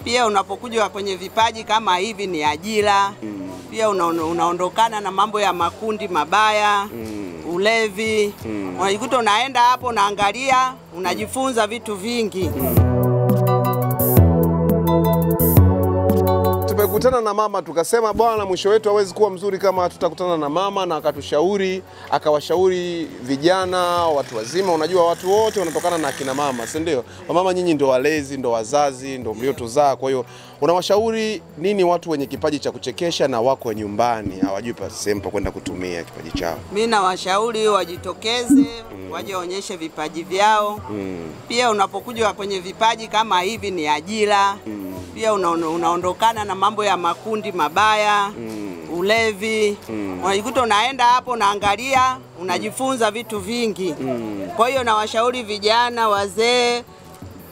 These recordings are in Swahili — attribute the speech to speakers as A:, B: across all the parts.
A: Pia unapokuja kwenye vipaji kama hivi ni ajira. Pia unaondokana na mambo ya makundi mabaya, ulevi. Unajikuta unaenda hapo unaangalia, unajifunza vitu vingi.
B: Tumekutana na mama tukasema bwana, mwisho wetu hawezi kuwa mzuri kama tutakutana na mama, na akatushauri, akawashauri vijana, watu wazima. Unajua watu wote wanatokana na akina mama, si ndio? Mama nyinyi ndio walezi, ndio wazazi, ndio mliotuzaa. Kwa hiyo unawashauri nini watu wenye kipaji cha kuchekesha na wako nyumbani hawajui pa sehemu pa kwenda kutumia kipaji chao?
A: Mimi nawashauri wajitokeze, waje waonyeshe vipaji vyao. Pia unapokuja kwenye vipaji kama hivi ni ajira. Pia unaondokana na mambo ya makundi mabaya, ulevi. Unajikuta unaenda hapo unaangalia, unajifunza vitu vingi. Kwa hiyo nawashauri vijana, wazee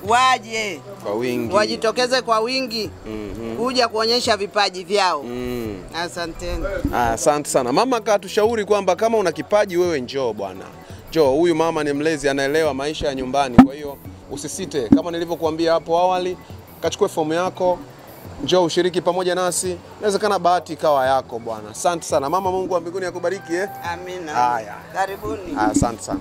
A: waje
B: kwa wingi,
A: wajitokeze kwa wingi kuja kuonyesha vipaji vyao. Asanteni.
B: Asante sana. Mama akatushauri kwamba kama una kipaji wewe njoo bwana. Njoo, huyu mama ni mlezi, anaelewa maisha ya nyumbani. Kwa hiyo usisite, kama nilivyokuambia hapo awali, kachukue fomu yako, njoo ushiriki pamoja nasi. Inawezekana bahati ikawa yako bwana. Asante sana mama, Mungu wa mbinguni akubariki.
A: Amina.
B: Haya.
A: Karibuni.
B: Asante sana.